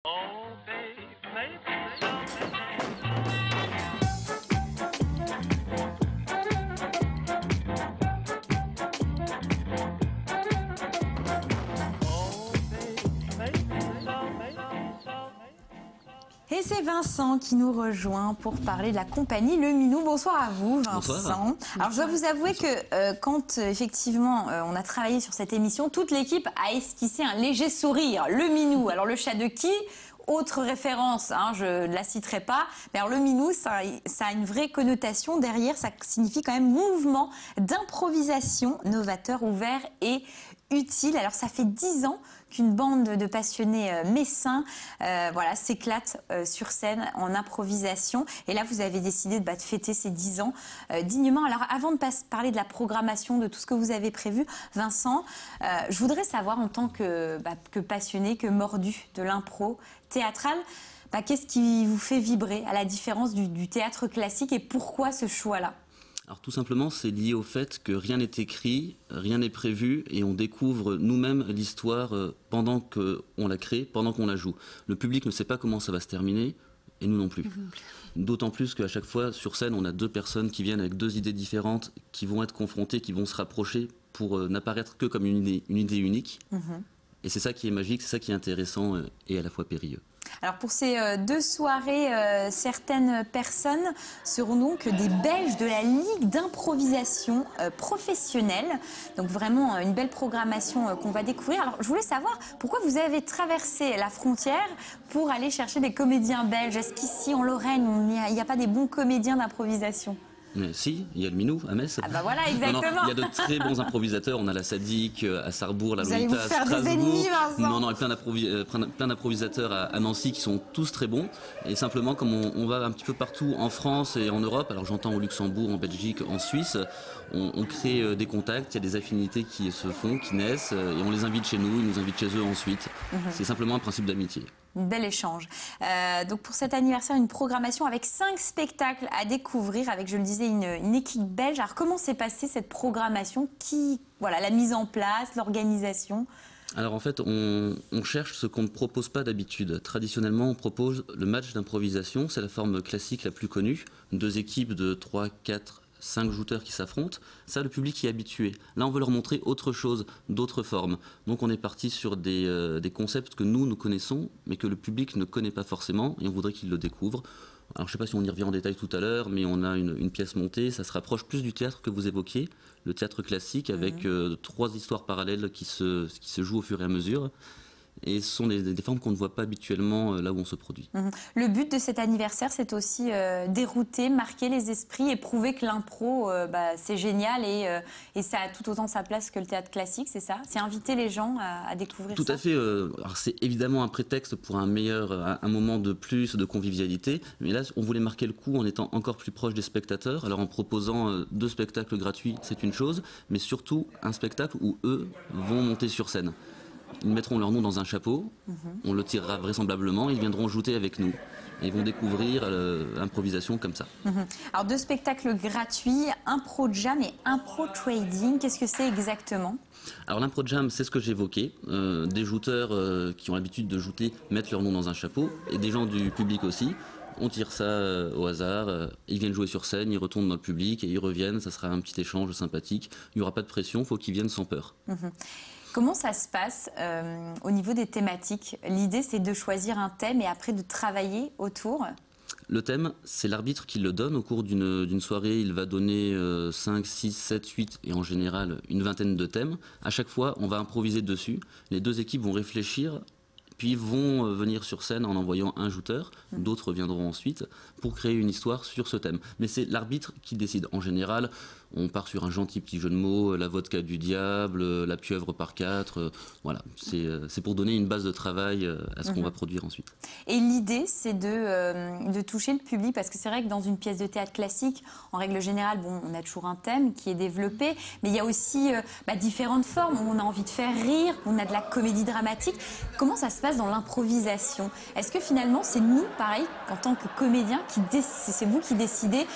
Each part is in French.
Oh, babe, maybe so. Oh, babe, maybe so. Et c'est Vincent qui nous rejoint pour parler de la compagnie Le Minou. Bonsoir à vous, Vincent. Bonsoir. Alors, je dois vous avouer que quand, effectivement, on a travaillé sur cette émission, toute l'équipe a esquissé un léger sourire. Le Minou, alors le chat de qui ? Autre référence, hein, je ne la citerai pas, mais alors le minou, ça a une vraie connotation derrière, ça signifie quand même mouvement d'improvisation novateur, ouvert et utile. Alors ça fait 10 ans qu'une bande de passionnés messins s'éclate sur scène en improvisation. Et là, vous avez décidé de fêter ces 10 ans dignement. Alors avant de parler de la programmation, de tout ce que vous avez prévu, Vincent, je voudrais savoir en tant que passionné, que mordu de l'impro théâtrale, qu'est-ce qui vous fait vibrer à la différence du théâtre classique et pourquoi ce choix-là ? Alors tout simplement, c'est lié au fait que rien n'est écrit, rien n'est prévu et on découvre nous-mêmes l'histoire pendant qu'on la crée, pendant qu'on la joue. Le public ne sait pas comment ça va se terminer et nous non plus. D'autant plus qu'à chaque fois, sur scène, on a deux personnes qui viennent avec deux idées différentes, qui vont être confrontées, qui vont se rapprocher pour n'apparaître que comme une idée unique. Et c'est ça qui est magique, c'est ça qui est intéressant et à la fois périlleux. Alors pour ces 2 soirées, certaines personnes seront donc des Belges de la Ligue d'improvisation professionnelle. Donc vraiment une belle programmation qu'on va découvrir. Alors je voulais savoir pourquoi vous avez traversé la frontière pour aller chercher des comédiens belges. Est-ce qu'ici en Lorraine, il n'y a pas des bons comédiens d'improvisation ? Mais si, il y a le Minou à Metz. Ah bah voilà, exactement. Non, il y a de très bons improvisateurs. On a la Sadique à Sarrebourg, la Lolita à Strasbourg. Vous allez vous faire des ennemis, Vincent. Non, plein d'improvisateurs à Nancy qui sont tous très bons. Et simplement, comme on va un petit peu partout en France et en Europe, alors j'entends au Luxembourg, en Belgique, en Suisse, on crée des contacts, il y a des affinités qui se font, qui naissent, et on les invite chez nous, ils nous invitent chez eux ensuite. C'est simplement un principe d'amitié. Un bel échange. Donc pour cet anniversaire, une programmation avec 5 spectacles à découvrir, avec, je le disais, une équipe belge. Alors comment s'est passée cette programmation ? La mise en place, l'organisation ? Alors en fait, on cherche ce qu'on ne propose pas d'habitude. Traditionnellement, on propose le match d'improvisation, c'est la forme classique la plus connue. 2 équipes de 3, 4, 5 jouteurs qui s'affrontent, ça le public y est habitué. Là on veut leur montrer autre chose, d'autres formes. Donc on est parti sur des concepts que nous connaissons, mais que le public ne connaît pas forcément, et on voudrait qu'il le découvre. Alors je ne sais pas si on y revient en détail tout à l'heure, mais on a une pièce montée, ça se rapproche plus du théâtre que vous évoquiez, le théâtre classique, avec 3 histoires parallèles qui se jouent au fur et à mesure. Et ce sont des formes qu'on ne voit pas habituellement là où on se produit. Le but de cet anniversaire, c'est aussi dérouter, marquer les esprits et prouver que l'impro, c'est génial et ça a tout autant sa place que le théâtre classique, c'est ça ? C'est inviter les gens à découvrir ça ? Tout à fait. Alors c'est évidemment un prétexte pour un moment de plus de convivialité. Mais là, on voulait marquer le coup en étant encore plus proche des spectateurs. Alors en proposant 2 spectacles gratuits, c'est une chose, mais surtout un spectacle où eux vont monter sur scène. Ils mettront leur nom dans un chapeau, on le tirera vraisemblablement, ils viendront jouer avec nous. Et ils vont découvrir l'improvisation comme ça. Alors 2 spectacles gratuits, Impro Jam et Impro Trading, qu'est-ce que c'est exactement ? Alors l'impro jam, c'est ce que j'évoquais. Des jouteurs qui ont l'habitude de jouter mettent leur nom dans un chapeau, et des gens du public aussi. On tire ça au hasard, ils viennent jouer sur scène, ils retournent dans le public et ils reviennent, ça sera un petit échange sympathique. Il n'y aura pas de pression, il faut qu'ils viennent sans peur. Comment ça se passe au niveau des thématiques ? L'idée, c'est de choisir un thème et après de travailler autour ? Le thème, c'est l'arbitre qui le donne. Au cours d'une soirée, il va donner 5, 6, 7, 8 et en général une vingtaine de thèmes. À chaque fois, on va improviser dessus. Les 2 équipes vont réfléchir, puis vont venir sur scène en envoyant un jouteur. D'autres viendront ensuite pour créer une histoire sur ce thème. Mais c'est l'arbitre qui décide. En général, on part sur un gentil petit jeu de mots, la vodka du diable, la pieuvre par 4. Voilà, c'est pour donner une base de travail à ce qu'on va produire ensuite. Et l'idée, c'est de toucher le public, parce que c'est vrai que dans une pièce de théâtre classique, en règle générale, on a toujours un thème qui est développé, mais il y a aussi différentes formes. On a envie de faire rire, on a de la comédie dramatique. Comment ça se passe dans l'improvisation ? Est-ce que finalement, c'est nous, pareil, en tant que comédiens, c'est vous qui décidez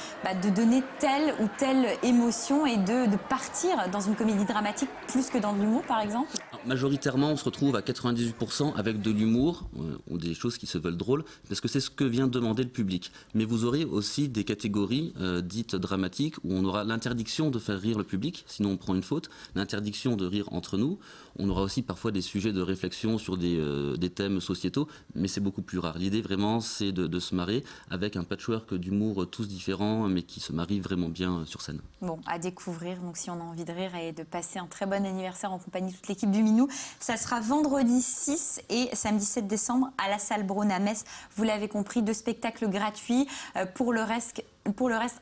de donner telle ou telle émotion et de partir dans une comédie dramatique plus que dans l'humour, par exemple ? Majoritairement, on se retrouve à 98% avec de l'humour ou des choses qui se veulent drôles, parce que c'est ce que vient demander le public. Mais vous aurez aussi des catégories dites dramatiques où on aura l'interdiction de faire rire le public, sinon on prend une faute, l'interdiction de rire entre nous. On aura aussi parfois des sujets de réflexion sur des thèmes sociétaux, mais c'est beaucoup plus rare. L'idée vraiment, c'est de se marrer avec un patchwork d'humour tous différents, mais qui se marient vraiment bien sur scène. Bon, à découvrir, donc si on a envie de rire et de passer un très bon anniversaire en compagnie de toute l'équipe du Minou, ça sera vendredi 6 et samedi 7 décembre à la salle Braun à Metz. Vous l'avez compris, 2 spectacles gratuits. Pour le reste,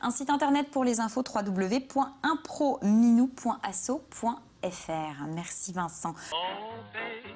un site internet pour les infos, www.improminou.asso.fr. Merci Vincent. Oh, baby.